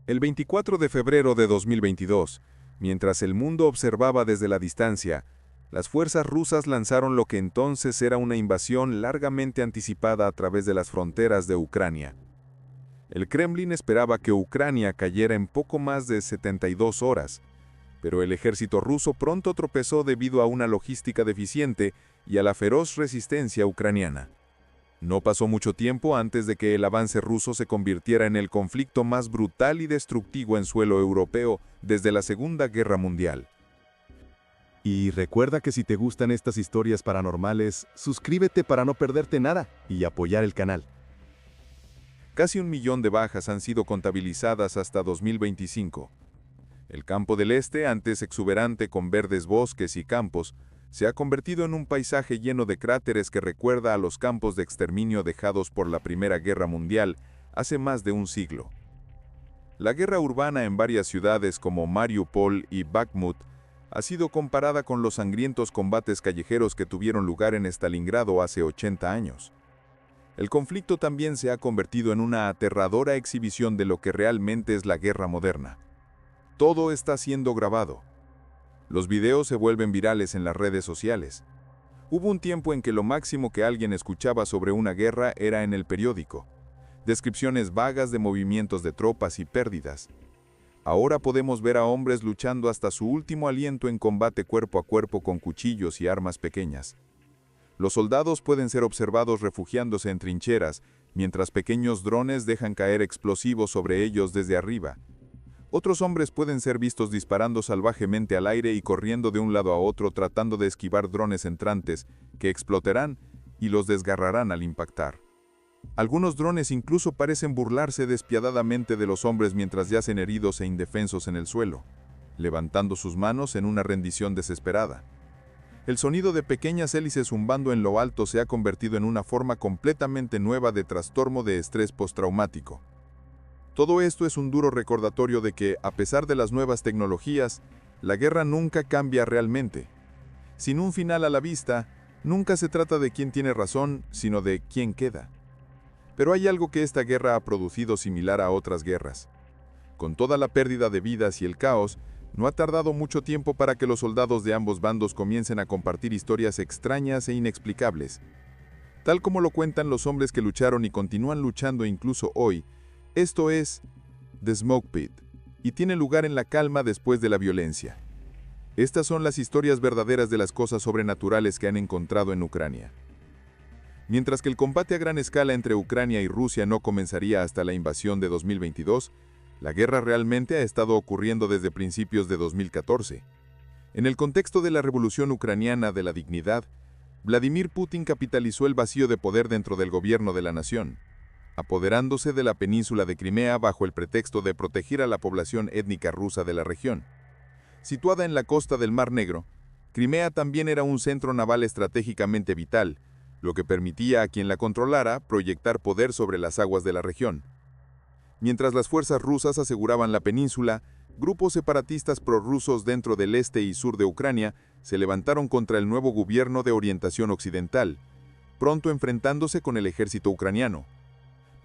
El 24 de febrero de 2022, mientras el mundo observaba desde la distancia, las fuerzas rusas lanzaron lo que entonces era una invasión largamente anticipada a través de las fronteras de Ucrania. El Kremlin esperaba que Ucrania cayera en poco más de 72 horas, pero el ejército ruso pronto tropezó debido a una logística deficiente y a la feroz resistencia ucraniana. No pasó mucho tiempo antes de que el avance ruso se convirtiera en el conflicto más brutal y destructivo en suelo europeo desde la Segunda Guerra Mundial. Y recuerda que si te gustan estas historias paranormales, suscríbete para no perderte nada y apoyar el canal. Casi 1 millón de bajas han sido contabilizadas hasta 2025. El Campo del Este, antes exuberante con verdes bosques y campos, se ha convertido en un paisaje lleno de cráteres que recuerda a los campos de exterminio dejados por la Primera Guerra Mundial hace más de un siglo. La guerra urbana en varias ciudades como Mariupol y Bakhmut ha sido comparada con los sangrientos combates callejeros que tuvieron lugar en Stalingrado hace 80 años. El conflicto también se ha convertido en una aterradora exhibición de lo que realmente es la guerra moderna. Todo está siendo grabado. Los videos se vuelven virales en las redes sociales. Hubo un tiempo en que lo máximo que alguien escuchaba sobre una guerra era en el periódico. Descripciones vagas de movimientos de tropas y pérdidas. Ahora podemos ver a hombres luchando hasta su último aliento en combate cuerpo a cuerpo con cuchillos y armas pequeñas. Los soldados pueden ser observados refugiándose en trincheras, mientras pequeños drones dejan caer explosivos sobre ellos desde arriba. Otros hombres pueden ser vistos disparando salvajemente al aire y corriendo de un lado a otro tratando de esquivar drones entrantes que explotarán y los desgarrarán al impactar. Algunos drones incluso parecen burlarse despiadadamente de los hombres mientras yacen heridos e indefensos en el suelo, levantando sus manos en una rendición desesperada. El sonido de pequeñas hélices zumbando en lo alto se ha convertido en una forma completamente nueva de trastorno de estrés postraumático. Todo esto es un duro recordatorio de que, a pesar de las nuevas tecnologías, la guerra nunca cambia realmente. Sin un final a la vista, nunca se trata de quién tiene razón, sino de quién queda. Pero hay algo que esta guerra ha producido similar a otras guerras. Con toda la pérdida de vidas y el caos, no ha tardado mucho tiempo para que los soldados de ambos bandos comiencen a compartir historias extrañas e inexplicables. Tal como lo cuentan los hombres que lucharon y continúan luchando incluso hoy. Esto es The Smoke Pit, y tiene lugar en la calma después de la violencia. Estas son las historias verdaderas de las cosas sobrenaturales que han encontrado en Ucrania. Mientras que el combate a gran escala entre Ucrania y Rusia no comenzaría hasta la invasión de 2022, la guerra realmente ha estado ocurriendo desde principios de 2014. En el contexto de la revolución ucraniana de la dignidad, Vladimir Putin capitalizó el vacío de poder dentro del gobierno de la nación, apoderándose de la península de Crimea bajo el pretexto de proteger a la población étnica rusa de la región. Situada en la costa del Mar Negro, Crimea también era un centro naval estratégicamente vital, lo que permitía a quien la controlara proyectar poder sobre las aguas de la región. Mientras las fuerzas rusas aseguraban la península, grupos separatistas prorrusos dentro del este y sur de Ucrania se levantaron contra el nuevo gobierno de orientación occidental, pronto enfrentándose con el ejército ucraniano.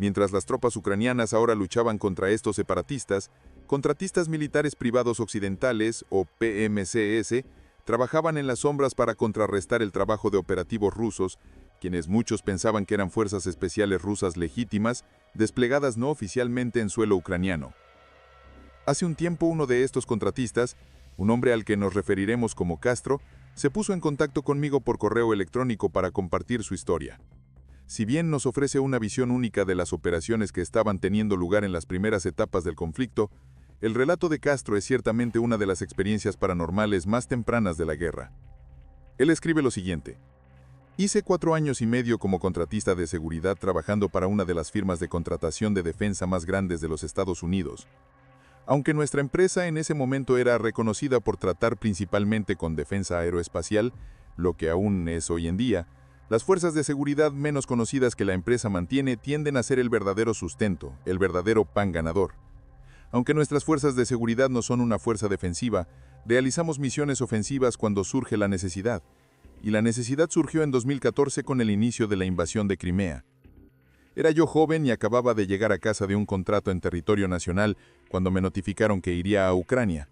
Mientras las tropas ucranianas ahora luchaban contra estos separatistas, contratistas militares privados occidentales, o PMCS, trabajaban en las sombras para contrarrestar el trabajo de operativos rusos, quienes muchos pensaban que eran fuerzas especiales rusas legítimas, desplegadas no oficialmente en suelo ucraniano. Hace un tiempo uno de estos contratistas, un hombre al que nos referiremos como Castro, se puso en contacto conmigo por correo electrónico para compartir su historia. Si bien nos ofrece una visión única de las operaciones que estaban teniendo lugar en las primeras etapas del conflicto, el relato de Castro es ciertamente una de las experiencias paranormales más tempranas de la guerra. Él escribe lo siguiente: hice 4 años y medio como contratista de seguridad trabajando para una de las firmas de contratación de defensa más grandes de los Estados Unidos. Aunque nuestra empresa en ese momento era reconocida por tratar principalmente con defensa aeroespacial, lo que aún es hoy en día, las fuerzas de seguridad menos conocidas que la empresa mantiene tienden a ser el verdadero sustento, el verdadero pan ganador. Aunque nuestras fuerzas de seguridad no son una fuerza defensiva, realizamos misiones ofensivas cuando surge la necesidad, y la necesidad surgió en 2014 con el inicio de la invasión de Crimea. Era yo joven y acababa de llegar a casa de un contrato en territorio nacional cuando me notificaron que iría a Ucrania.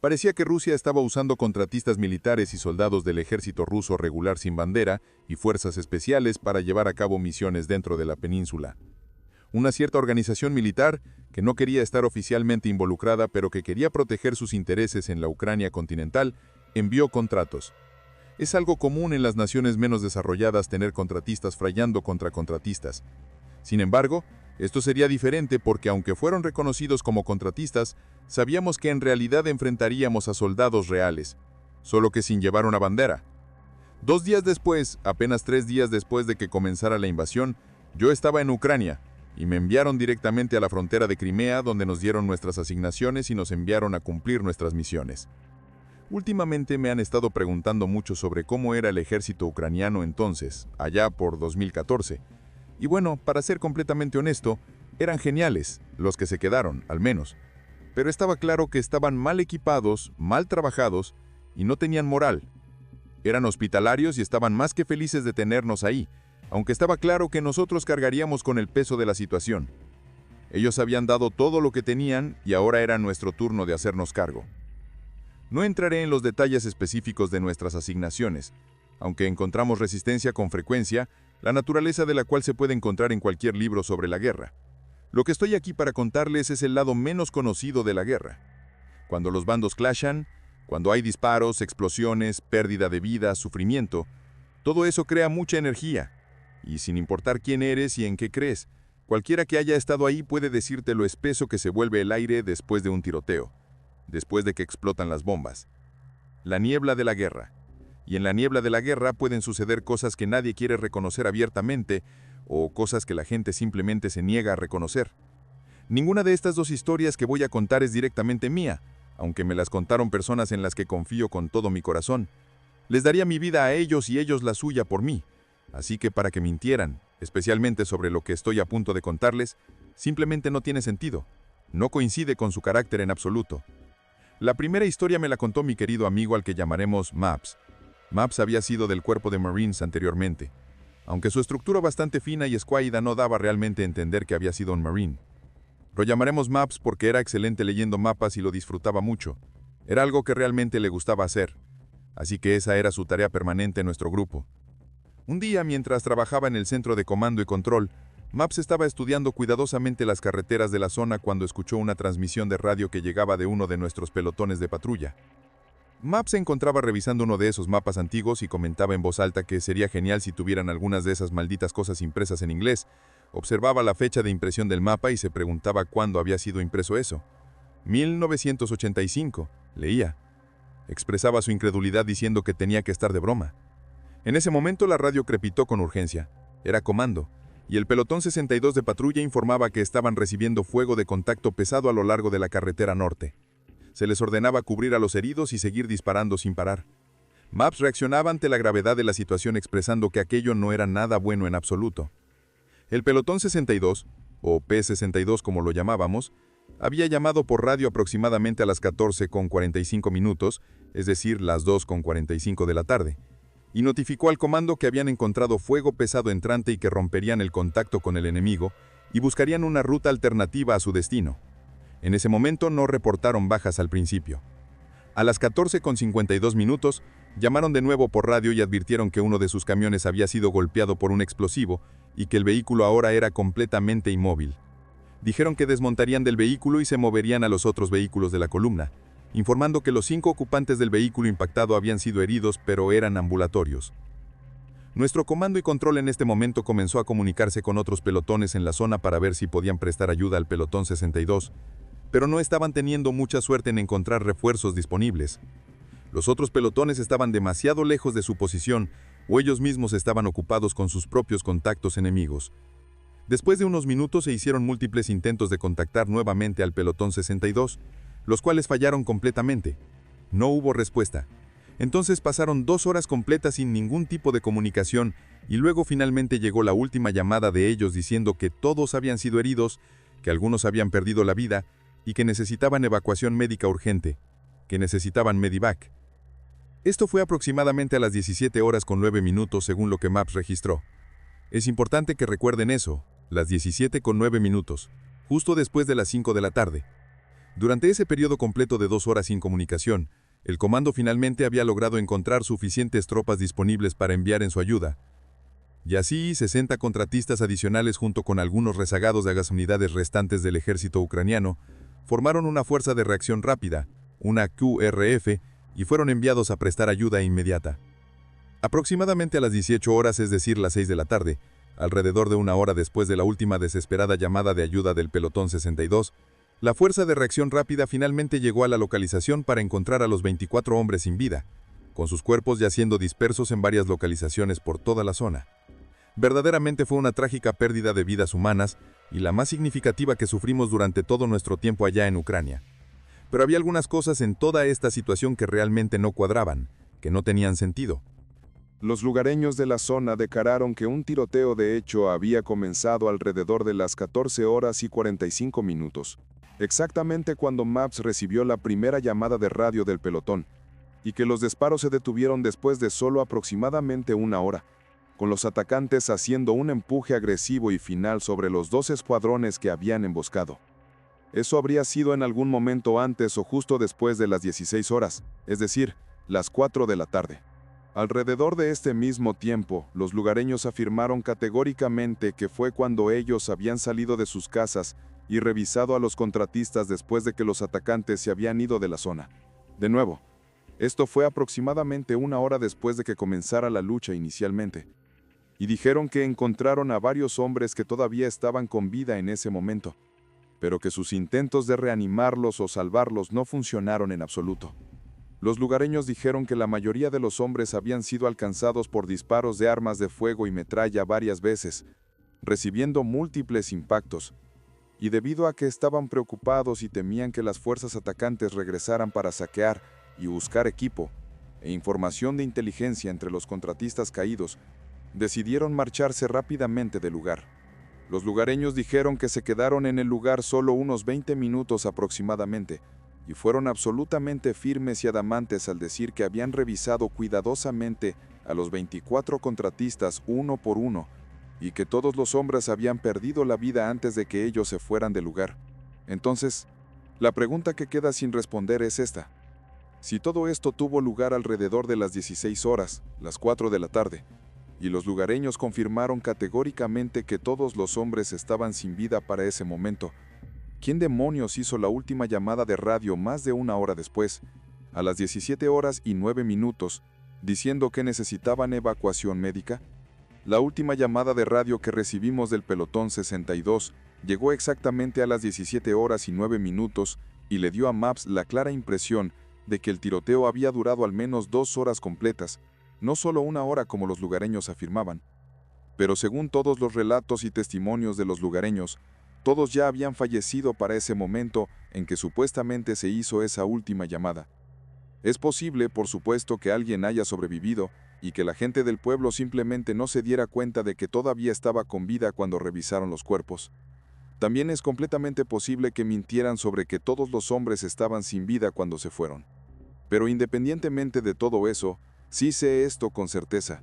Parecía que Rusia estaba usando contratistas militares y soldados del ejército ruso regular sin bandera y fuerzas especiales para llevar a cabo misiones dentro de la península. Una cierta organización militar que no quería estar oficialmente involucrada, pero que quería proteger sus intereses en la Ucrania continental, envió contratos. Es algo común en las naciones menos desarrolladas tener contratistas frayando contra contratistas. Sin embargo, esto sería diferente porque aunque fueron reconocidos como contratistas, sabíamos que en realidad enfrentaríamos a soldados reales, solo que sin llevar una bandera. 2 días después, apenas 3 días después de que comenzara la invasión, yo estaba en Ucrania y me enviaron directamente a la frontera de Crimea, donde nos dieron nuestras asignaciones y nos enviaron a cumplir nuestras misiones. Últimamente me han estado preguntando mucho sobre cómo era el ejército ucraniano entonces, allá por 2014. Y bueno, para ser completamente honesto, eran geniales, los que se quedaron, al menos. Pero estaba claro que estaban mal equipados, mal trabajados y no tenían moral. Eran hospitalarios y estaban más que felices de tenernos ahí, aunque estaba claro que nosotros cargaríamos con el peso de la situación. Ellos habían dado todo lo que tenían y ahora era nuestro turno de hacernos cargo. No entraré en los detalles específicos de nuestras asignaciones, aunque encontramos resistencia con frecuencia, la naturaleza de la cual se puede encontrar en cualquier libro sobre la guerra. Lo que estoy aquí para contarles es el lado menos conocido de la guerra. Cuando los bandos clashan, cuando hay disparos, explosiones, pérdida de vida, sufrimiento, todo eso crea mucha energía. Y sin importar quién eres y en qué crees, cualquiera que haya estado ahí puede decirte lo espeso que se vuelve el aire después de un tiroteo, después de que explotan las bombas. La niebla de la guerra. Y en la niebla de la guerra pueden suceder cosas que nadie quiere reconocer abiertamente o cosas que la gente simplemente se niega a reconocer. Ninguna de estas 2 historias que voy a contar es directamente mía, aunque me las contaron personas en las que confío con todo mi corazón. Les daría mi vida a ellos y ellos la suya por mí. Así que para que mintieran, especialmente sobre lo que estoy a punto de contarles, simplemente no tiene sentido. No coincide con su carácter en absoluto. La primera historia me la contó mi querido amigo al que llamaremos Maps. Maps había sido del cuerpo de Marines anteriormente, aunque su estructura bastante fina y escuáida no daba realmente a entender que había sido un Marine. Lo llamaremos Maps porque era excelente leyendo mapas y lo disfrutaba mucho. Era algo que realmente le gustaba hacer, así que esa era su tarea permanente en nuestro grupo. Un día, mientras trabajaba en el centro de comando y control, Maps estaba estudiando cuidadosamente las carreteras de la zona cuando escuchó una transmisión de radio que llegaba de uno de nuestros pelotones de patrulla. Maps se encontraba revisando uno de esos mapas antiguos y comentaba en voz alta que sería genial si tuvieran algunas de esas malditas cosas impresas en inglés. Observaba la fecha de impresión del mapa y se preguntaba cuándo había sido impreso eso. 1985, leía. Expresaba su incredulidad diciendo que tenía que estar de broma. En ese momento la radio crepitó con urgencia. Era comando, y el pelotón 62 de patrulla informaba que estaban recibiendo fuego de contacto pesado a lo largo de la carretera norte. Se les ordenaba cubrir a los heridos y seguir disparando sin parar. Maps reaccionaba ante la gravedad de la situación expresando que aquello no era nada bueno en absoluto. El pelotón 62, o P-62 como lo llamábamos, había llamado por radio aproximadamente a las 14:45, es decir, las 2:45 de la tarde, y notificó al comando que habían encontrado fuego pesado entrante y que romperían el contacto con el enemigo y buscarían una ruta alternativa a su destino. En ese momento no reportaron bajas al principio. A las 14:52, llamaron de nuevo por radio y advirtieron que uno de sus camiones había sido golpeado por un explosivo y que el vehículo ahora era completamente inmóvil. Dijeron que desmontarían del vehículo y se moverían a los otros vehículos de la columna, informando que los 5 ocupantes del vehículo impactado habían sido heridos, pero eran ambulatorios. Nuestro comando y control en este momento comenzó a comunicarse con otros pelotones en la zona para ver si podían prestar ayuda al pelotón 62, pero no estaban teniendo mucha suerte en encontrar refuerzos disponibles. Los otros pelotones estaban demasiado lejos de su posición o ellos mismos estaban ocupados con sus propios contactos enemigos. Después de unos minutos se hicieron múltiples intentos de contactar nuevamente al pelotón 62, los cuales fallaron completamente. No hubo respuesta. Entonces pasaron 2 horas completas sin ningún tipo de comunicación y luego finalmente llegó la última llamada de ellos diciendo que todos habían sido heridos, que algunos habían perdido la vida y que necesitaban evacuación médica urgente, que necesitaban Medivac. Esto fue aproximadamente a las 17:09 según lo que Maps registró. Es importante que recuerden eso, las 17:09, justo después de las 5 de la tarde. Durante ese periodo completo de 2 horas sin comunicación, el comando finalmente había logrado encontrar suficientes tropas disponibles para enviar en su ayuda. Y así, 60 contratistas adicionales junto con algunos rezagados de las unidades restantes del ejército ucraniano formaron una fuerza de reacción rápida, una QRF, y fueron enviados a prestar ayuda inmediata. Aproximadamente a las 18 horas, es decir, las 6 de la tarde, alrededor de una hora después de la última desesperada llamada de ayuda del pelotón 62, la fuerza de reacción rápida finalmente llegó a la localización para encontrar a los 24 hombres sin vida, con sus cuerpos yaciendo dispersos en varias localizaciones por toda la zona. Verdaderamente fue una trágica pérdida de vidas humanas y la más significativa que sufrimos durante todo nuestro tiempo allá en Ucrania. Pero había algunas cosas en toda esta situación que realmente no cuadraban, que no tenían sentido. Los lugareños de la zona declararon que un tiroteo de hecho había comenzado alrededor de las 14 horas y 45 minutos, exactamente cuando Maps recibió la primera llamada de radio del pelotón, y que los disparos se detuvieron después de solo aproximadamente una hora, con los atacantes haciendo un empuje agresivo y final sobre los 2 escuadrones que habían emboscado. Eso habría sido en algún momento antes o justo después de las 16 horas, es decir, las 4 de la tarde. Alrededor de este mismo tiempo, los lugareños afirmaron categóricamente que fue cuando ellos habían salido de sus casas y revisado a los contratistas después de que los atacantes se habían ido de la zona. De nuevo, esto fue aproximadamente una hora después de que comenzara la lucha inicialmente. Y dijeron que encontraron a varios hombres que todavía estaban con vida en ese momento, pero que sus intentos de reanimarlos o salvarlos no funcionaron en absoluto. Los lugareños dijeron que la mayoría de los hombres habían sido alcanzados por disparos de armas de fuego y metralla varias veces, recibiendo múltiples impactos, y debido a que estaban preocupados y temían que las fuerzas atacantes regresaran para saquear y buscar equipo e información de inteligencia entre los contratistas caídos, decidieron marcharse rápidamente del lugar. Los lugareños dijeron que se quedaron en el lugar solo unos 20 minutos aproximadamente, y fueron absolutamente firmes y adamantes al decir que habían revisado cuidadosamente a los 24 contratistas uno por uno, y que todos los hombres habían perdido la vida antes de que ellos se fueran del lugar. Entonces, la pregunta que queda sin responder es esta. Si todo esto tuvo lugar alrededor de las 16 horas, las 4 de la tarde, y los lugareños confirmaron categóricamente que todos los hombres estaban sin vida para ese momento, ¿quién demonios hizo la última llamada de radio más de una hora después, a las 17 horas y 9 minutos, diciendo que necesitaban evacuación médica? La última llamada de radio que recibimos del pelotón 62 llegó exactamente a las 17 horas y 9 minutos y le dio a Maps la clara impresión de que el tiroteo había durado al menos 2 horas completas, no solo una hora como los lugareños afirmaban. Pero según todos los relatos y testimonios de los lugareños, todos ya habían fallecido para ese momento en que supuestamente se hizo esa última llamada. Es posible, por supuesto, que alguien haya sobrevivido y que la gente del pueblo simplemente no se diera cuenta de que todavía estaba con vida cuando revisaron los cuerpos. También es completamente posible que mintieran sobre que todos los hombres estaban sin vida cuando se fueron. Pero independientemente de todo eso, sí sé esto con certeza.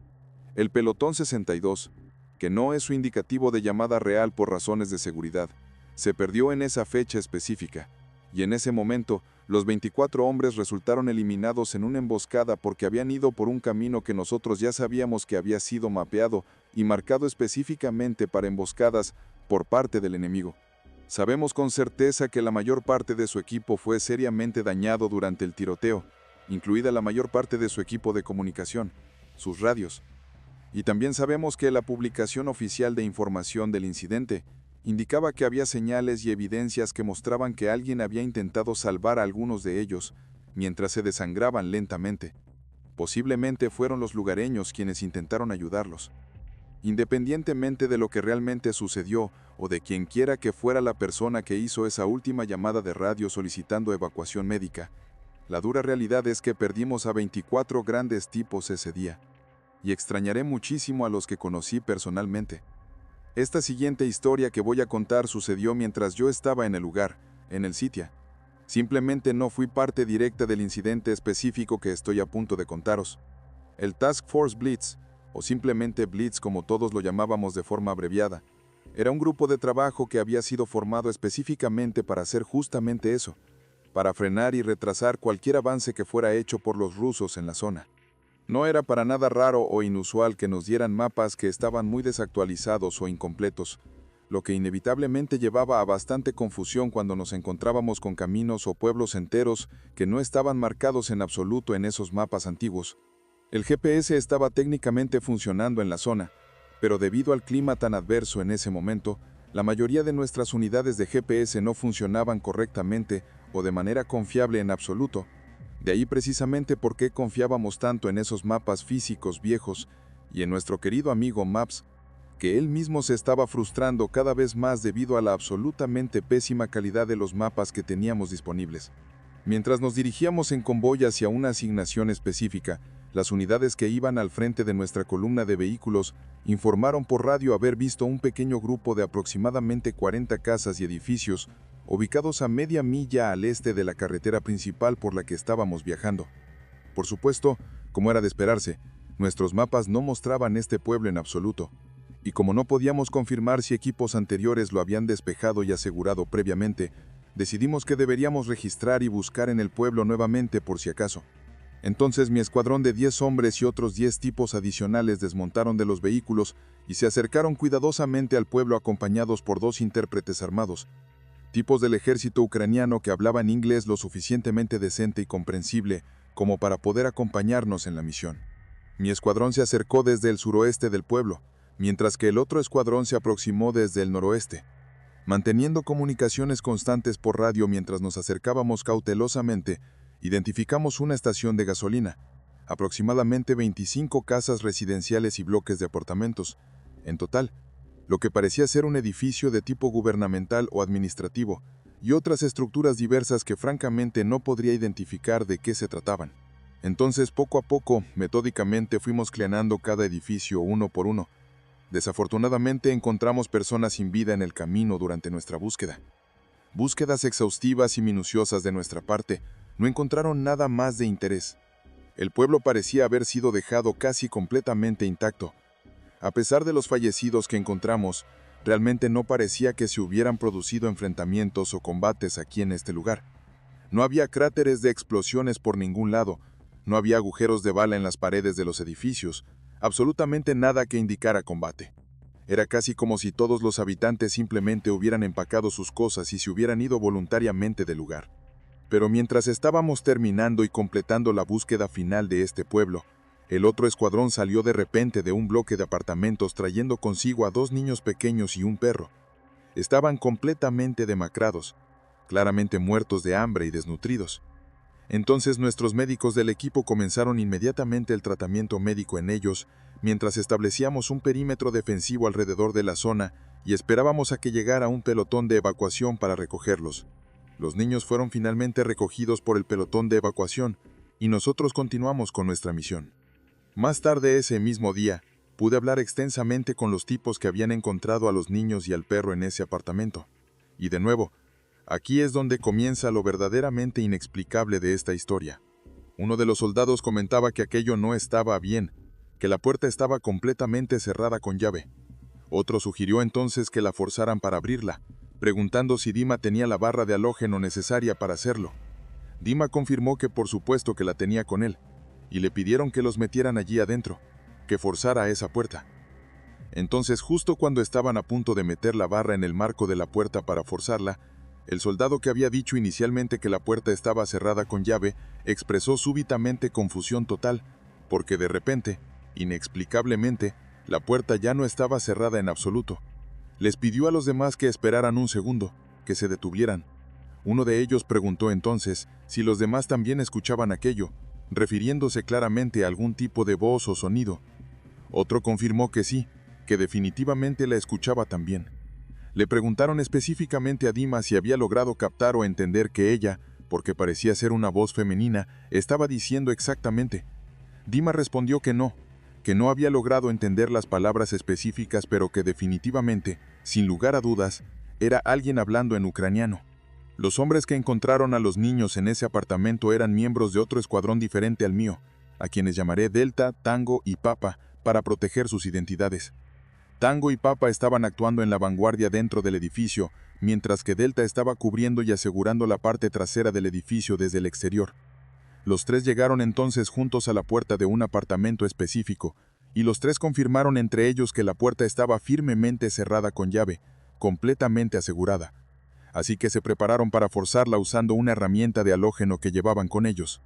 El pelotón 62, que no es su indicativo de llamada real por razones de seguridad, se perdió en esa fecha específica, y en ese momento, los 24 hombres resultaron eliminados en una emboscada porque habían ido por un camino que nosotros ya sabíamos que había sido mapeado y marcado específicamente para emboscadas por parte del enemigo. Sabemos con certeza que la mayor parte de su equipo fue seriamente dañado durante el tiroteo, incluida la mayor parte de su equipo de comunicación, sus radios. Y también sabemos que la publicación oficial de información del incidente indicaba que había señales y evidencias que mostraban que alguien había intentado salvar a algunos de ellos mientras se desangraban lentamente. Posiblemente fueron los lugareños quienes intentaron ayudarlos. Independientemente de lo que realmente sucedió o de quien quiera que fuera la persona que hizo esa última llamada de radio solicitando evacuación médica, la dura realidad es que perdimos a 24 grandes tipos ese día, y extrañaré muchísimo a los que conocí personalmente. Esta siguiente historia que voy a contar sucedió mientras yo estaba en el lugar, en el sitio. Simplemente no fui parte directa del incidente específico que estoy a punto de contaros. El Task Force Blitz, o simplemente Blitz como todos lo llamábamos de forma abreviada, era un grupo de trabajo que había sido formado específicamente para hacer justamente eso, para frenar y retrasar cualquier avance que fuera hecho por los rusos en la zona. No era para nada raro o inusual que nos dieran mapas que estaban muy desactualizados o incompletos, lo que inevitablemente llevaba a bastante confusión cuando nos encontrábamos con caminos o pueblos enteros que no estaban marcados en absoluto en esos mapas antiguos. El GPS estaba técnicamente funcionando en la zona, pero debido al clima tan adverso en ese momento, la mayoría de nuestras unidades de GPS no funcionaban correctamente o de manera confiable en absoluto. De ahí precisamente por qué confiábamos tanto en esos mapas físicos viejos y en nuestro querido amigo Maps, que él mismo se estaba frustrando cada vez más debido a la absolutamente pésima calidad de los mapas que teníamos disponibles. Mientras nos dirigíamos en convoy hacia una asignación específica, las unidades que iban al frente de nuestra columna de vehículos informaron por radio haber visto un pequeño grupo de aproximadamente 40 casas y edificios ubicados a media milla al este de la carretera principal por la que estábamos viajando. Por supuesto, como era de esperarse, nuestros mapas no mostraban este pueblo en absoluto, y como no podíamos confirmar si equipos anteriores lo habían despejado y asegurado previamente, decidimos que deberíamos registrar y buscar en el pueblo nuevamente por si acaso. Entonces mi escuadrón de 10 hombres y otros 10 tipos adicionales desmontaron de los vehículos y se acercaron cuidadosamente al pueblo acompañados por 2 intérpretes armados, tipos del ejército ucraniano que hablaban inglés lo suficientemente decente y comprensible como para poder acompañarnos en la misión. Mi escuadrón se acercó desde el suroeste del pueblo, mientras que el otro escuadrón se aproximó desde el noroeste. Manteniendo comunicaciones constantes por radio mientras nos acercábamos cautelosamente, identificamos una estación de gasolina, aproximadamente 25 casas residenciales y bloques de apartamentos, en total, lo que parecía ser un edificio de tipo gubernamental o administrativo, y otras estructuras diversas que francamente no podría identificar de qué se trataban. Entonces, poco a poco, metódicamente fuimos cleanando cada edificio uno por uno. Desafortunadamente encontramos personas sin vida en el camino durante nuestra búsqueda. Búsquedas exhaustivas y minuciosas de nuestra parte no encontraron nada más de interés. El pueblo parecía haber sido dejado casi completamente intacto. A pesar de los fallecidos que encontramos, realmente no parecía que se hubieran producido enfrentamientos o combates aquí en este lugar. No había cráteres de explosiones por ningún lado, no había agujeros de bala en las paredes de los edificios, absolutamente nada que indicara combate. Era casi como si todos los habitantes simplemente hubieran empacado sus cosas y se hubieran ido voluntariamente del lugar. Pero mientras estábamos terminando y completando la búsqueda final de este pueblo, el otro escuadrón salió de repente de un bloque de apartamentos trayendo consigo a 2 niños pequeños y un perro. Estaban completamente demacrados, claramente muertos de hambre y desnutridos. Entonces nuestros médicos del equipo comenzaron inmediatamente el tratamiento médico en ellos, mientras establecíamos un perímetro defensivo alrededor de la zona y esperábamos a que llegara un pelotón de evacuación para recogerlos. Los niños fueron finalmente recogidos por el pelotón de evacuación y nosotros continuamos con nuestra misión. Más tarde ese mismo día, pude hablar extensamente con los tipos que habían encontrado a los niños y al perro en ese apartamento. Y de nuevo, aquí es donde comienza lo verdaderamente inexplicable de esta historia. Uno de los soldados comentaba que aquello no estaba bien, que la puerta estaba completamente cerrada con llave. Otro sugirió entonces que la forzaran para abrirla, preguntando si Dima tenía la barra de halógeno necesaria para hacerlo. Dima confirmó que por supuesto que la tenía con él, y le pidieron que los metieran allí adentro, que forzara esa puerta. Entonces, justo cuando estaban a punto de meter la barra en el marco de la puerta para forzarla, el soldado que había dicho inicialmente que la puerta estaba cerrada con llave, expresó súbitamente confusión total, porque de repente, inexplicablemente, la puerta ya no estaba cerrada en absoluto. Les pidió a los demás que esperaran un segundo, que se detuvieran. Uno de ellos preguntó entonces si los demás también escuchaban aquello, refiriéndose claramente a algún tipo de voz o sonido. Otro confirmó que sí, que definitivamente la escuchaba también. Le preguntaron específicamente a Dima si había logrado captar o entender que ella, porque parecía ser una voz femenina, estaba diciendo exactamente. Dima respondió que no había logrado entender las palabras específicas, pero que definitivamente, sin lugar a dudas, era alguien hablando en ucraniano. Los hombres que encontraron a los niños en ese apartamento eran miembros de otro escuadrón diferente al mío, a quienes llamaré Delta, Tango y Papa para proteger sus identidades. Tango y Papa estaban actuando en la vanguardia dentro del edificio, mientras que Delta estaba cubriendo y asegurando la parte trasera del edificio desde el exterior. Los tres llegaron entonces juntos a la puerta de un apartamento específico, y los tres confirmaron entre ellos que la puerta estaba firmemente cerrada con llave, completamente asegurada. Así que se prepararon para forzarla usando una herramienta de halógeno que llevaban con ellos.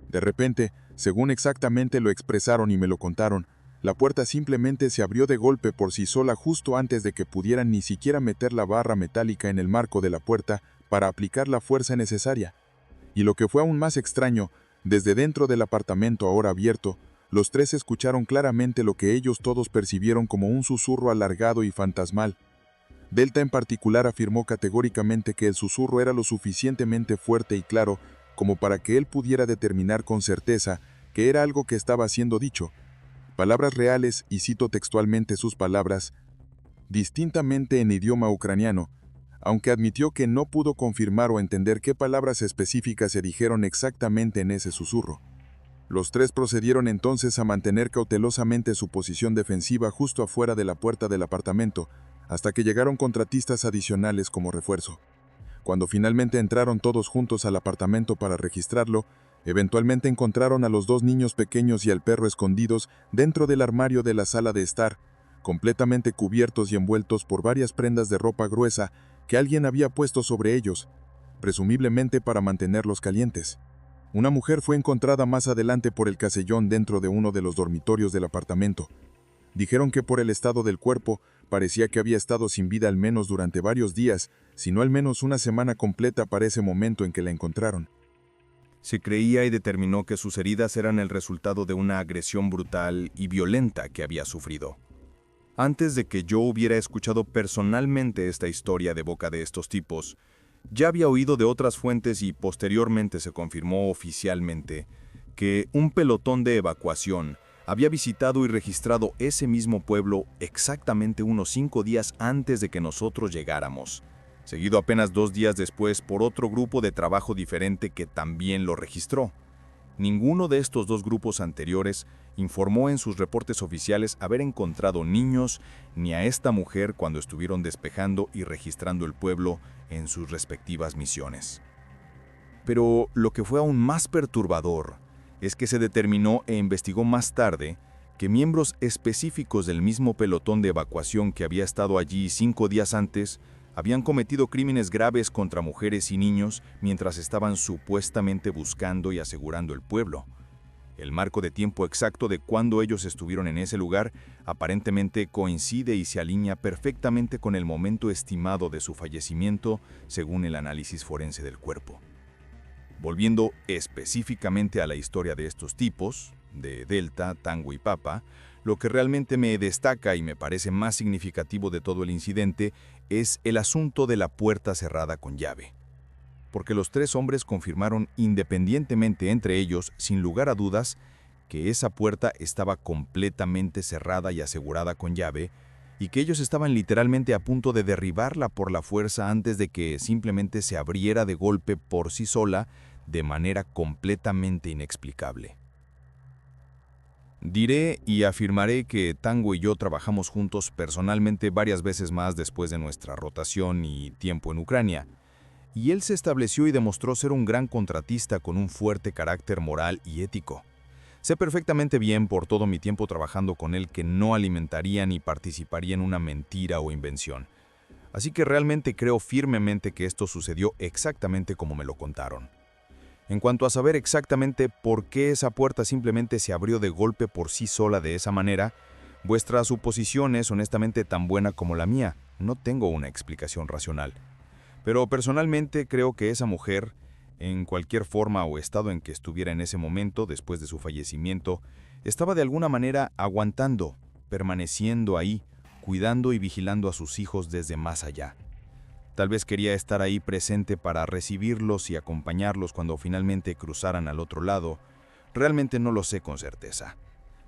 De repente, según exactamente lo expresaron y me lo contaron, la puerta simplemente se abrió de golpe por sí sola justo antes de que pudieran ni siquiera meter la barra metálica en el marco de la puerta para aplicar la fuerza necesaria. Y lo que fue aún más extraño, desde dentro del apartamento ahora abierto, los tres escucharon claramente lo que ellos todos percibieron como un susurro alargado y fantasmal. Delta en particular afirmó categóricamente que el susurro era lo suficientemente fuerte y claro como para que él pudiera determinar con certeza que era algo que estaba siendo dicho. Palabras reales, y cito textualmente sus palabras, distintamente en idioma ucraniano, aunque admitió que no pudo confirmar o entender qué palabras específicas se dijeron exactamente en ese susurro. Los tres procedieron entonces a mantener cautelosamente su posición defensiva justo afuera de la puerta del apartamento, hasta que llegaron contratistas adicionales como refuerzo. Cuando finalmente entraron todos juntos al apartamento para registrarlo, eventualmente encontraron a los dos niños pequeños y al perro escondidos dentro del armario de la sala de estar, completamente cubiertos y envueltos por varias prendas de ropa gruesa que alguien había puesto sobre ellos, presumiblemente para mantenerlos calientes. Una mujer fue encontrada más adelante por el casellón dentro de uno de los dormitorios del apartamento. Dijeron que por el estado del cuerpo, parecía que había estado sin vida al menos durante varios días, si no al menos una semana completa para ese momento en que la encontraron. Se creía y determinó que sus heridas eran el resultado de una agresión brutal y violenta que había sufrido. Antes de que yo hubiera escuchado personalmente esta historia de boca de estos tipos, ya había oído de otras fuentes y posteriormente se confirmó oficialmente que un pelotón de evacuación había visitado y registrado ese mismo pueblo exactamente unos 5 días antes de que nosotros llegáramos, seguido apenas 2 días después por otro grupo de trabajo diferente que también lo registró. Ninguno de estos dos grupos anteriores informó en sus reportes oficiales haber encontrado niños ni a esta mujer cuando estuvieron despejando y registrando el pueblo en sus respectivas misiones. Pero lo que fue aún más perturbador es que se determinó e investigó más tarde que miembros específicos del mismo pelotón de evacuación que había estado allí 5 días antes habían cometido crímenes graves contra mujeres y niños mientras estaban supuestamente buscando y asegurando el pueblo. El marco de tiempo exacto de cuando ellos estuvieron en ese lugar aparentemente coincide y se alinea perfectamente con el momento estimado de su fallecimiento según el análisis forense del cuerpo. Volviendo específicamente a la historia de estos tipos, de Delta, Tango y Papa, lo que realmente me destaca y me parece más significativo de todo el incidente es el asunto de la puerta cerrada con llave. Porque los tres hombres confirmaron independientemente entre ellos, sin lugar a dudas, que esa puerta estaba completamente cerrada y asegurada con llave, y que ellos estaban literalmente a punto de derribarla por la fuerza antes de que simplemente se abriera de golpe por sí sola de manera completamente inexplicable. Diré y afirmaré que Tango y yo trabajamos juntos personalmente varias veces más después de nuestra rotación y tiempo en Ucrania, y él se estableció y demostró ser un gran contratista con un fuerte carácter moral y ético. Sé perfectamente bien por todo mi tiempo trabajando con él que no alimentaría ni participaría en una mentira o invención. Así que realmente creo firmemente que esto sucedió exactamente como me lo contaron. En cuanto a saber exactamente por qué esa puerta simplemente se abrió de golpe por sí sola de esa manera, vuestra suposición es honestamente tan buena como la mía. No tengo una explicación racional. Pero personalmente creo que esa mujer, en cualquier forma o estado en que estuviera en ese momento después de su fallecimiento, estaba de alguna manera aguantando, permaneciendo ahí, cuidando y vigilando a sus hijos desde más allá. Tal vez quería estar ahí presente para recibirlos y acompañarlos cuando finalmente cruzaran al otro lado. Realmente no lo sé con certeza.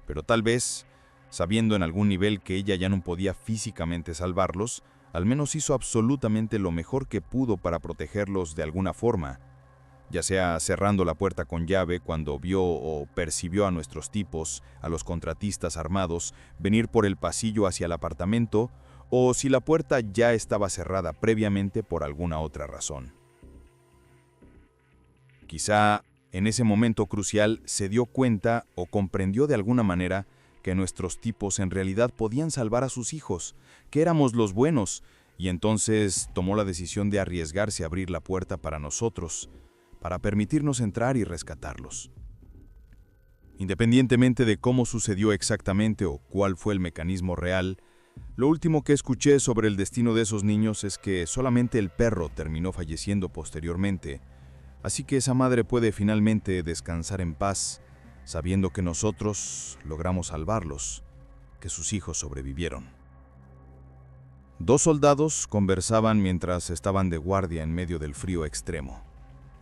Pero tal vez, sabiendo en algún nivel que ella ya no podía físicamente salvarlos, al menos hizo absolutamente lo mejor que pudo para protegerlos de alguna forma, ya sea cerrando la puerta con llave cuando vio o percibió a nuestros tipos, a los contratistas armados, venir por el pasillo hacia el apartamento, o si la puerta ya estaba cerrada previamente por alguna otra razón. Quizá en ese momento crucial se dio cuenta o comprendió de alguna manera que nuestros tipos en realidad podían salvar a sus hijos, que éramos los buenos, y entonces tomó la decisión de arriesgarse a abrir la puerta para nosotros, para permitirnos entrar y rescatarlos. Independientemente de cómo sucedió exactamente o cuál fue el mecanismo real, lo último que escuché sobre el destino de esos niños es que solamente el perro terminó falleciendo posteriormente, así que esa madre puede finalmente descansar en paz, sabiendo que nosotros logramos salvarlos, que sus hijos sobrevivieron. 2 soldados conversaban mientras estaban de guardia en medio del frío extremo.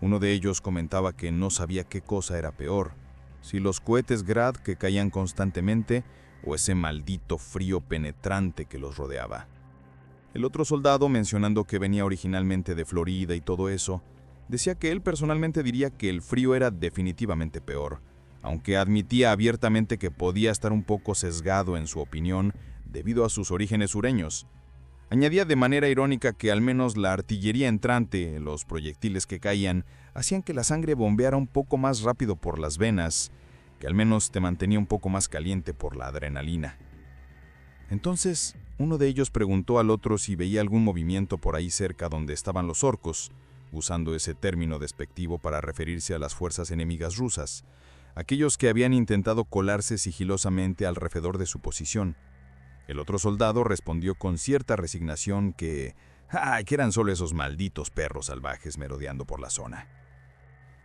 Uno de ellos comentaba que no sabía qué cosa era peor, si los cohetes Grad que caían constantemente o ese maldito frío penetrante que los rodeaba. El otro soldado, mencionando que venía originalmente de Florida y todo eso, decía que él personalmente diría que el frío era definitivamente peor, aunque admitía abiertamente que podía estar un poco sesgado en su opinión debido a sus orígenes sureños. Añadía de manera irónica que al menos la artillería entrante, los proyectiles que caían, hacían que la sangre bombeara un poco más rápido por las venas, que al menos te mantenía un poco más caliente por la adrenalina. Entonces, uno de ellos preguntó al otro si veía algún movimiento por ahí cerca donde estaban los orcos, usando ese término despectivo para referirse a las fuerzas enemigas rusas, aquellos que habían intentado colarse sigilosamente alrededor de su posición. El otro soldado respondió con cierta resignación que eran solo esos malditos perros salvajes merodeando por la zona.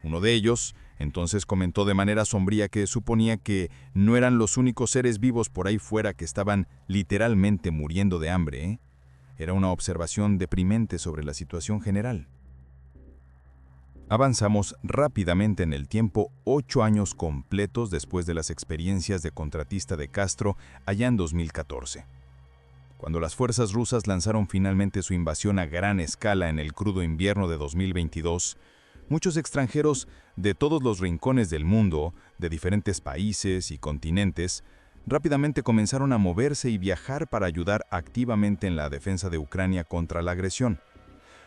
Uno de ellos entonces comentó de manera sombría que suponía que no eran los únicos seres vivos por ahí fuera que estaban literalmente muriendo de hambre, ¿eh? Era una observación deprimente sobre la situación general. Avanzamos rápidamente en el tiempo 8 años completos después de las experiencias de contratista de Castro allá en 2014. Cuando las fuerzas rusas lanzaron finalmente su invasión a gran escala en el crudo invierno de 2022, muchos extranjeros de todos los rincones del mundo, de diferentes países y continentes, rápidamente comenzaron a moverse y viajar para ayudar activamente en la defensa de Ucrania contra la agresión.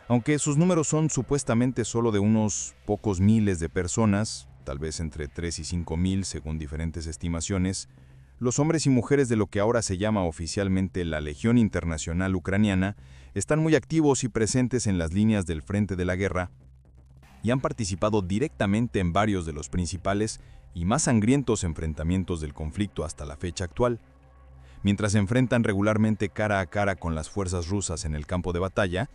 Aunque sus números son supuestamente solo de unos pocos miles de personas, tal vez entre 3 y 5 mil según diferentes estimaciones, los hombres y mujeres de lo que ahora se llama oficialmente la Legión Internacional Ucraniana están muy activos y presentes en las líneas del frente de la guerra y han participado directamente en varios de los principales y más sangrientos enfrentamientos del conflicto hasta la fecha actual. Mientras se enfrentan regularmente cara a cara con las fuerzas rusas en el campo de batalla,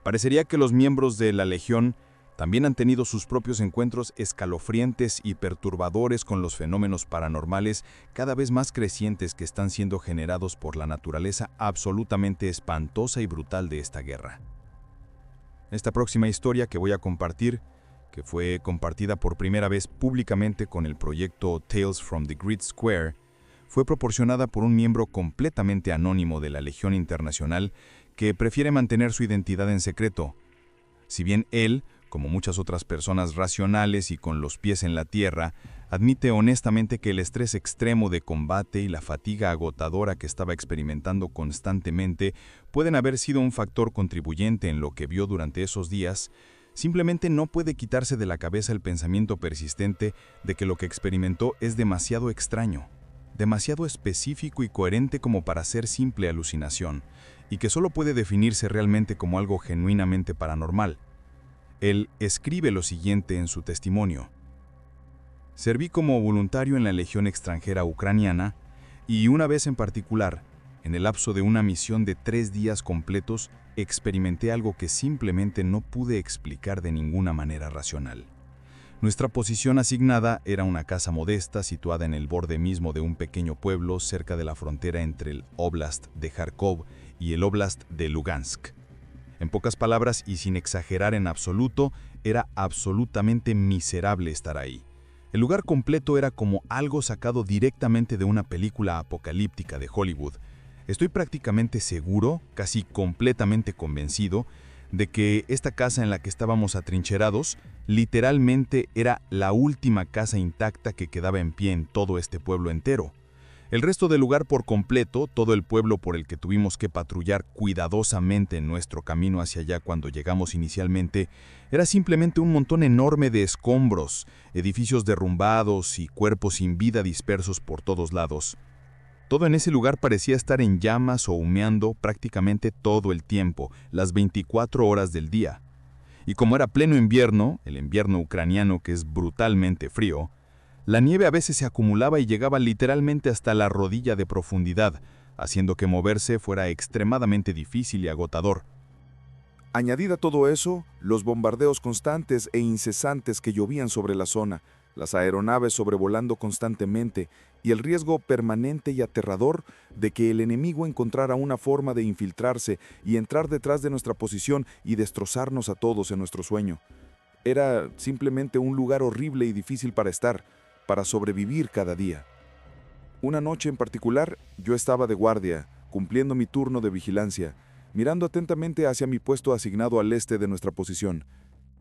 parecería que los miembros de la Legión también han tenido sus propios encuentros escalofriantes y perturbadores con los fenómenos paranormales cada vez más crecientes que están siendo generados por la naturaleza absolutamente espantosa y brutal de esta guerra. Esta próxima historia que voy a compartir, que fue compartida por primera vez públicamente con el proyecto Tales from the Grid Square, fue proporcionada por un miembro completamente anónimo de la Legión Internacional que prefiere mantener su identidad en secreto. Si bien él, como muchas otras personas racionales y con los pies en la tierra, admite honestamente que el estrés extremo de combate y la fatiga agotadora que estaba experimentando constantemente pueden haber sido un factor contribuyente en lo que vio durante esos días, simplemente no puede quitarse de la cabeza el pensamiento persistente de que lo que experimentó es demasiado extraño, demasiado específico y coherente como para ser simple alucinación, y que solo puede definirse realmente como algo genuinamente paranormal. Él escribe lo siguiente en su testimonio. Serví como voluntario en la Legión extranjera ucraniana y una vez en particular, en el lapso de una misión de 3 días completos, experimenté algo que simplemente no pude explicar de ninguna manera racional. Nuestra posición asignada era una casa modesta situada en el borde mismo de un pequeño pueblo cerca de la frontera entre el Oblast de Kharkov y el Oblast de Lugansk. En pocas palabras y sin exagerar en absoluto, era absolutamente miserable estar ahí. El lugar completo era como algo sacado directamente de una película apocalíptica de Hollywood. Estoy prácticamente seguro, casi completamente convencido, de que esta casa en la que estábamos atrincherados literalmente era la última casa intacta que quedaba en pie en todo este pueblo entero. El resto del lugar por completo, todo el pueblo por el que tuvimos que patrullar cuidadosamente en nuestro camino hacia allá cuando llegamos inicialmente, era simplemente un montón enorme de escombros, edificios derrumbados y cuerpos sin vida dispersos por todos lados. Todo en ese lugar parecía estar en llamas o humeando prácticamente todo el tiempo, las 24 horas del día. Y como era pleno invierno, el invierno ucraniano que es brutalmente frío, la nieve a veces se acumulaba y llegaba literalmente hasta la rodilla de profundidad, haciendo que moverse fuera extremadamente difícil y agotador. Añadid a todo eso, los bombardeos constantes e incesantes que llovían sobre la zona, las aeronaves sobrevolando constantemente y el riesgo permanente y aterrador de que el enemigo encontrara una forma de infiltrarse y entrar detrás de nuestra posición y destrozarnos a todos en nuestro sueño. Era simplemente un lugar horrible y difícil para estar, para sobrevivir cada día. Una noche en particular, yo estaba de guardia, cumpliendo mi turno de vigilancia, mirando atentamente hacia mi puesto asignado al este de nuestra posición.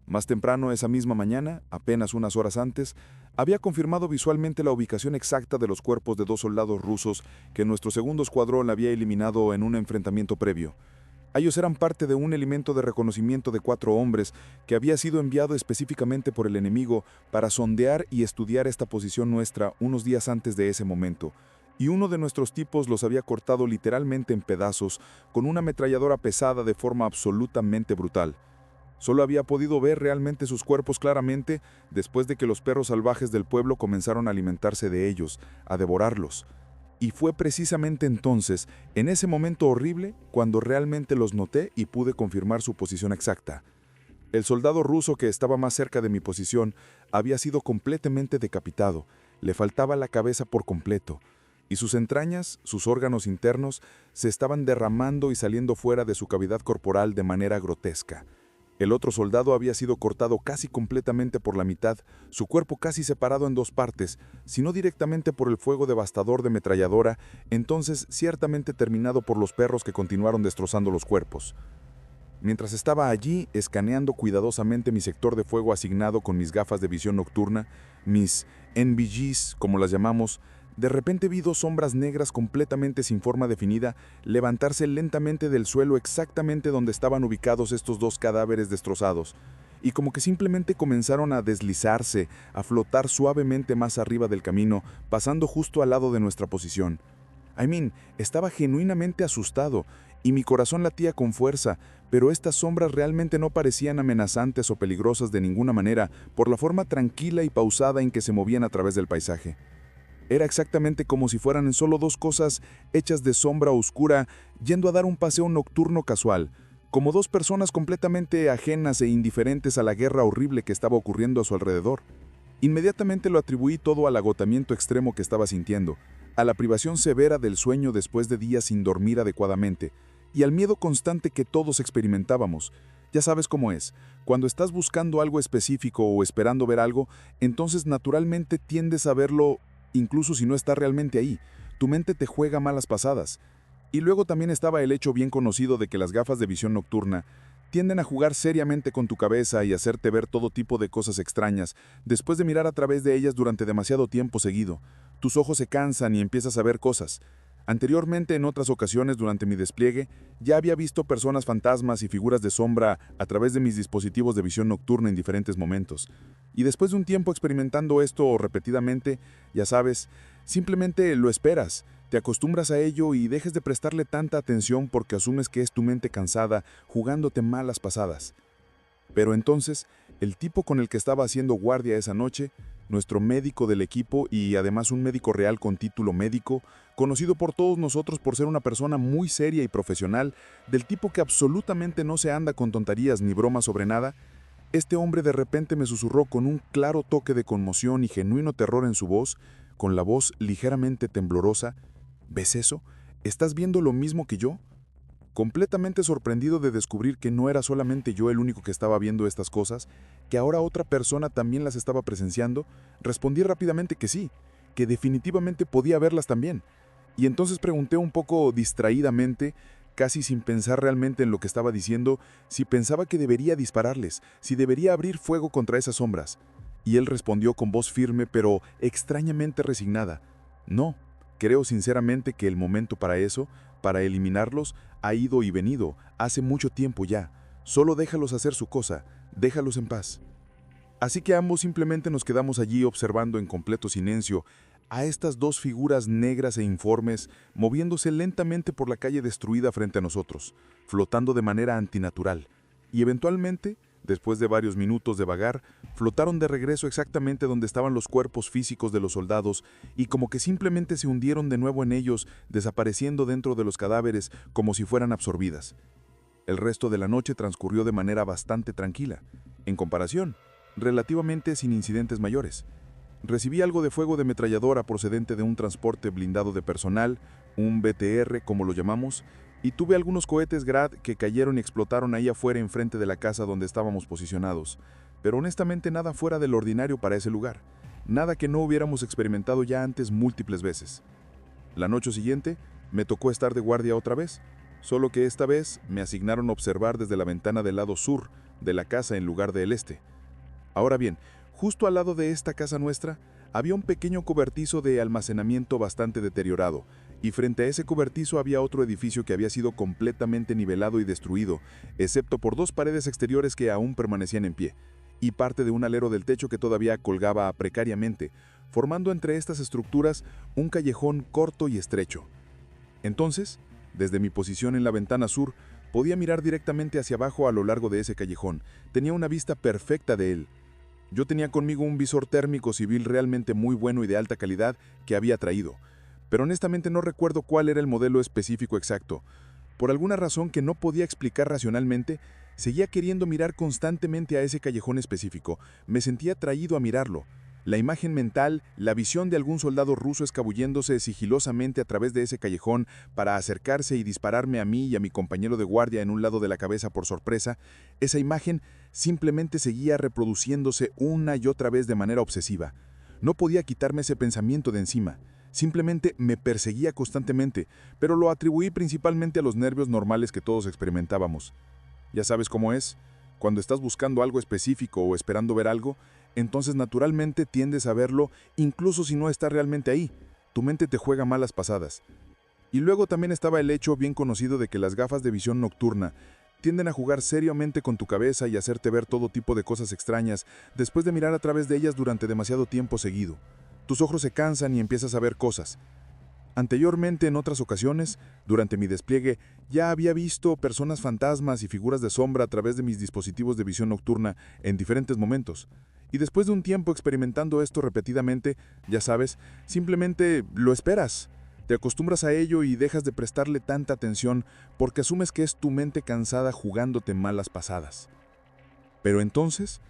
Más temprano esa misma mañana, apenas unas horas antes, había confirmado visualmente la ubicación exacta de los cuerpos de 2 soldados rusos que nuestro segundo escuadrón había eliminado en un enfrentamiento previo. Ellos eran parte de un elemento de reconocimiento de 4 hombres que había sido enviado específicamente por el enemigo para sondear y estudiar esta posición nuestra unos días antes de ese momento, y uno de nuestros tipos los había cortado literalmente en pedazos con una ametralladora pesada de forma absolutamente brutal. Solo había podido ver realmente sus cuerpos claramente después de que los perros salvajes del pueblo comenzaron a alimentarse de ellos, a devorarlos. Y fue precisamente entonces, en ese momento horrible, cuando realmente los noté y pude confirmar su posición exacta. El soldado ruso que estaba más cerca de mi posición había sido completamente decapitado, le faltaba la cabeza por completo, y sus entrañas, sus órganos internos, se estaban derramando y saliendo fuera de su cavidad corporal de manera grotesca. El otro soldado había sido cortado casi completamente por la mitad, su cuerpo casi separado en 2 partes, si no directamente por el fuego devastador de ametralladora, entonces ciertamente terminado por los perros que continuaron destrozando los cuerpos. Mientras estaba allí, escaneando cuidadosamente mi sector de fuego asignado con mis gafas de visión nocturna, mis NVGs, como las llamamos, de repente vi 2 sombras negras completamente sin forma definida levantarse lentamente del suelo exactamente donde estaban ubicados estos 2 cadáveres destrozados, y como que simplemente comenzaron a deslizarse, a flotar suavemente más arriba del camino, pasando justo al lado de nuestra posición. Estaba genuinamente asustado, y mi corazón latía con fuerza, pero estas sombras realmente no parecían amenazantes o peligrosas de ninguna manera por la forma tranquila y pausada en que se movían a través del paisaje. Era exactamente como si fueran solo 2 cosas hechas de sombra oscura yendo a dar un paseo nocturno casual, como 2 personas completamente ajenas e indiferentes a la guerra horrible que estaba ocurriendo a su alrededor. Inmediatamente lo atribuí todo al agotamiento extremo que estaba sintiendo, a la privación severa del sueño después de días sin dormir adecuadamente, y al miedo constante que todos experimentábamos. Ya sabes cómo es. Cuando estás buscando algo específico o esperando ver algo, entonces naturalmente tiendes a verlo incluso si no está realmente ahí. Tu mente te juega malas pasadas. Y luego también estaba el hecho bien conocido de que las gafas de visión nocturna tienden a jugar seriamente con tu cabeza y hacerte ver todo tipo de cosas extrañas después de mirar a través de ellas durante demasiado tiempo seguido. Tus ojos se cansan y empiezas a ver cosas. Anteriormente, en otras ocasiones durante mi despliegue, ya había visto personas fantasmas y figuras de sombra a través de mis dispositivos de visión nocturna en diferentes momentos. Y después de un tiempo experimentando esto repetidamente, ya sabes, simplemente lo esperas, te acostumbras a ello y dejes de prestarle tanta atención porque asumes que es tu mente cansada, jugándote malas pasadas. Pero entonces, el tipo con el que estaba haciendo guardia esa noche, nuestro médico del equipo y además un médico real con título médico, conocido por todos nosotros por ser una persona muy seria y profesional, del tipo que absolutamente no se anda con tonterías ni bromas sobre nada, este hombre de repente me susurró con un claro toque de conmoción y genuino terror en su voz, con la voz ligeramente temblorosa: ¿ves eso? ¿Estás viendo lo mismo que yo? Completamente sorprendido de descubrir que no era solamente yo el único que estaba viendo estas cosas, que ahora otra persona también las estaba presenciando, respondí rápidamente que sí, que definitivamente podía verlas también. Y entonces pregunté un poco distraídamente, casi sin pensar realmente en lo que estaba diciendo, si pensaba que debería dispararles, si debería abrir fuego contra esas sombras. Y él respondió con voz firme pero extrañamente resignada: no, Creo sinceramente que el momento para eso, para eliminarlos, ha ido y venido, hace mucho tiempo ya. Solo déjalos hacer su cosa, déjalos en paz. Así que ambos simplemente nos quedamos allí observando en completo silencio a estas dos figuras negras e informes moviéndose lentamente por la calle destruida frente a nosotros, flotando de manera antinatural, y eventualmente, después de varios minutos de vagar, flotaron de regreso exactamente donde estaban los cuerpos físicos de los soldados y como que simplemente se hundieron de nuevo en ellos, desapareciendo dentro de los cadáveres como si fueran absorbidas. El resto de la noche transcurrió de manera bastante tranquila, en comparación, relativamente sin incidentes mayores. Recibí algo de fuego de ametralladora procedente de un transporte blindado de personal, un BTR como lo llamamos, y tuve algunos cohetes Grad que cayeron y explotaron ahí afuera enfrente de la casa donde estábamos posicionados, pero honestamente nada fuera del ordinario para ese lugar, nada que no hubiéramos experimentado ya antes múltiples veces. La noche siguiente me tocó estar de guardia otra vez, solo que esta vez me asignaron observar desde la ventana del lado sur de la casa en lugar del este. Ahora bien, justo al lado de esta casa nuestra, había un pequeño cobertizo de almacenamiento bastante deteriorado, y frente a ese cobertizo había otro edificio que había sido completamente nivelado y destruido, excepto por dos paredes exteriores que aún permanecían en pie, y parte de un alero del techo que todavía colgaba precariamente, formando entre estas estructuras un callejón corto y estrecho. Entonces, desde mi posición en la ventana sur, podía mirar directamente hacia abajo a lo largo de ese callejón. Tenía una vista perfecta de él. Yo tenía conmigo un visor térmico civil realmente muy bueno y de alta calidad que había traído, pero honestamente no recuerdo cuál era el modelo específico exacto. Por alguna razón que no podía explicar racionalmente, seguía queriendo mirar constantemente a ese callejón específico. Me sentía atraído a mirarlo. La imagen mental, la visión de algún soldado ruso escabulléndose sigilosamente a través de ese callejón para acercarse y dispararme a mí y a mi compañero de guardia en un lado de la cabeza por sorpresa, esa imagen simplemente seguía reproduciéndose una y otra vez de manera obsesiva. No podía quitarme ese pensamiento de encima. Simplemente me perseguía constantemente, pero lo atribuí principalmente a los nervios normales que todos experimentábamos. Ya sabes cómo es. Cuando estás buscando algo específico o esperando ver algo, entonces naturalmente tiendes a verlo incluso si no está realmente ahí. Tu mente te juega malas pasadas. Y luego también estaba el hecho bien conocido de que las gafas de visión nocturna tienden a jugar seriamente con tu cabeza y hacerte ver todo tipo de cosas extrañas después de mirar a través de ellas durante demasiado tiempo seguido. Tus ojos se cansan y empiezas a ver cosas. Anteriormente, en otras ocasiones, durante mi despliegue, ya había visto personas fantasmas y figuras de sombra a través de mis dispositivos de visión nocturna en diferentes momentos. Y después de un tiempo experimentando esto repetidamente, ya sabes, simplemente lo esperas. Te acostumbras a ello y dejas de prestarle tanta atención porque asumes que es tu mente cansada jugándote malas pasadas. Pero entonces,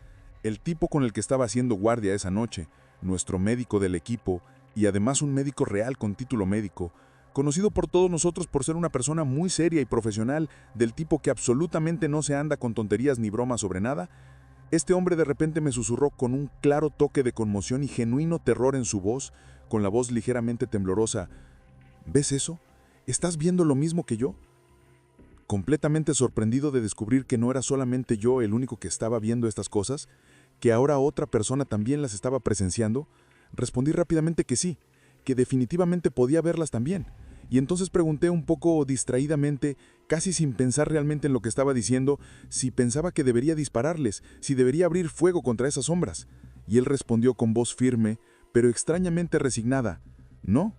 el tipo con el que estaba haciendo guardia esa noche, nuestro médico del equipo, y además un médico real con título médico, conocido por todos nosotros por ser una persona muy seria y profesional, del tipo que absolutamente no se anda con tonterías ni bromas sobre nada, este hombre de repente me susurró con un claro toque de conmoción y genuino terror en su voz, con la voz ligeramente temblorosa: ¿ves eso? ¿Estás viendo lo mismo que yo? Completamente sorprendido de descubrir que no era solamente yo el único que estaba viendo estas cosas, que ahora otra persona también las estaba presenciando, respondí rápidamente que sí, que definitivamente podía verlas también, y entonces pregunté un poco distraídamente, casi sin pensar realmente en lo que estaba diciendo, si pensaba que debería dispararles, si debería abrir fuego contra esas sombras, y él respondió con voz firme, pero extrañamente resignada: no,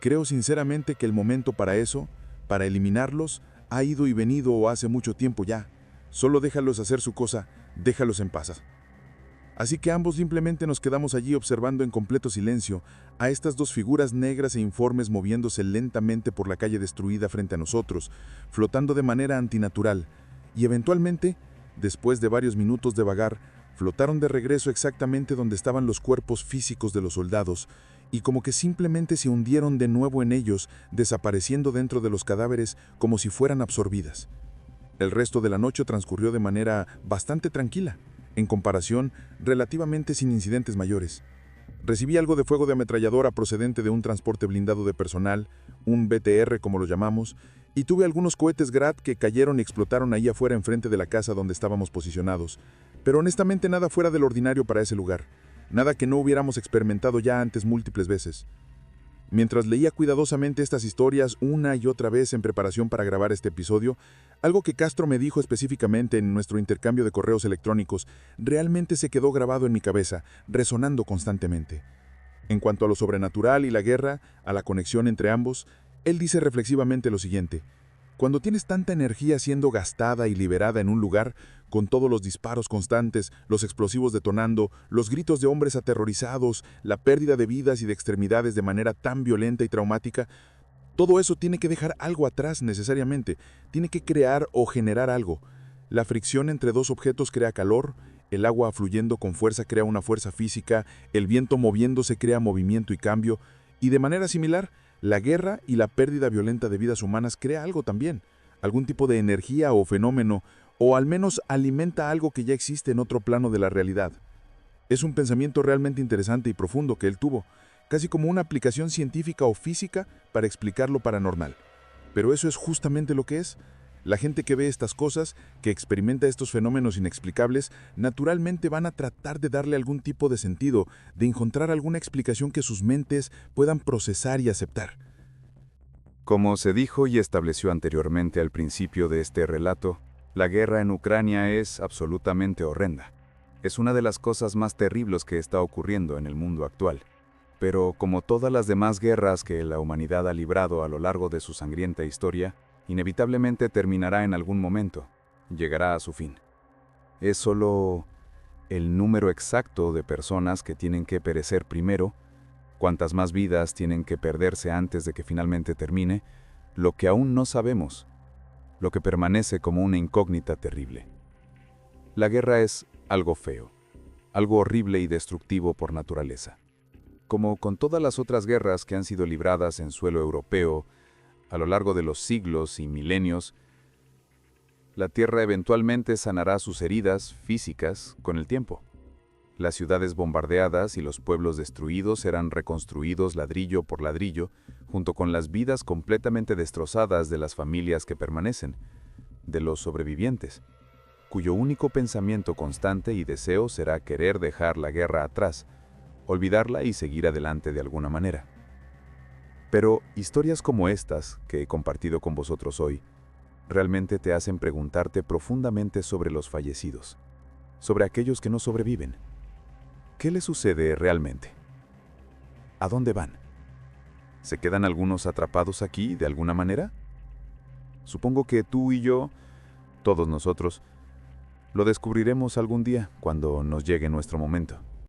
creo sinceramente que el momento para eso, para eliminarlos, ha ido y venido hace mucho tiempo ya. Solo déjalos hacer su cosa, déjalos en paz. Así que ambos simplemente nos quedamos allí observando en completo silencio a estas dos figuras negras e informes moviéndose lentamente por la calle destruida frente a nosotros, flotando de manera antinatural, y eventualmente, después de varios minutos de vagar, flotaron de regreso exactamente donde estaban los cuerpos físicos de los soldados, y como que simplemente se hundieron de nuevo en ellos, desapareciendo dentro de los cadáveres como si fueran absorbidas. El resto de la noche transcurrió de manera bastante tranquila. En comparación, relativamente sin incidentes mayores. Recibí algo de fuego de ametralladora procedente de un transporte blindado de personal, un BTR como lo llamamos, y tuve algunos cohetes Grad que cayeron y explotaron ahí afuera enfrente de la casa donde estábamos posicionados, pero honestamente nada fuera del ordinario para ese lugar, nada que no hubiéramos experimentado ya antes múltiples veces. Mientras leía cuidadosamente estas historias una y otra vez en preparación para grabar este episodio, algo que Castro me dijo específicamente en nuestro intercambio de correos electrónicos realmente se quedó grabado en mi cabeza, resonando constantemente. En cuanto a lo sobrenatural y la guerra, a la conexión entre ambos, él dice reflexivamente lo siguiente: cuando tienes tanta energía siendo gastada y liberada en un lugar, con todos los disparos constantes, los explosivos detonando, los gritos de hombres aterrorizados, la pérdida de vidas y de extremidades de manera tan violenta y traumática, todo eso tiene que dejar algo atrás necesariamente, tiene que crear o generar algo. La fricción entre dos objetos crea calor, el agua fluyendo con fuerza crea una fuerza física, el viento moviéndose crea movimiento y cambio, y de manera similar, la guerra y la pérdida violenta de vidas humanas crea algo también, algún tipo de energía o fenómeno, o al menos alimenta algo que ya existe en otro plano de la realidad. Es un pensamiento realmente interesante y profundo que él tuvo, casi como una aplicación científica o física para explicar lo paranormal. Pero eso es justamente lo que es. La gente que ve estas cosas, que experimenta estos fenómenos inexplicables, naturalmente van a tratar de darle algún tipo de sentido, de encontrar alguna explicación que sus mentes puedan procesar y aceptar. Como se dijo y estableció anteriormente al principio de este relato, la guerra en Ucrania es absolutamente horrenda. Es una de las cosas más terribles que está ocurriendo en el mundo actual. Pero como todas las demás guerras que la humanidad ha librado a lo largo de su sangrienta historia, inevitablemente terminará en algún momento, llegará a su fin. Es solo el número exacto de personas que tienen que perecer primero, cuántas más vidas tienen que perderse antes de que finalmente termine, lo que aún no sabemos, lo que permanece como una incógnita terrible. La guerra es algo feo, algo horrible y destructivo por naturaleza. Como con todas las otras guerras que han sido libradas en suelo europeo, a lo largo de los siglos y milenios, la Tierra eventualmente sanará sus heridas físicas con el tiempo. Las ciudades bombardeadas y los pueblos destruidos serán reconstruidos ladrillo por ladrillo, junto con las vidas completamente destrozadas de las familias que permanecen, de los sobrevivientes, cuyo único pensamiento constante y deseo será querer dejar la guerra atrás, olvidarla y seguir adelante de alguna manera. Pero historias como estas que he compartido con vosotros hoy realmente te hacen preguntarte profundamente sobre los fallecidos, sobre aquellos que no sobreviven. ¿Qué les sucede realmente? ¿A dónde van? ¿Se quedan algunos atrapados aquí de alguna manera? Supongo que tú y yo, todos nosotros, lo descubriremos algún día cuando nos llegue nuestro momento.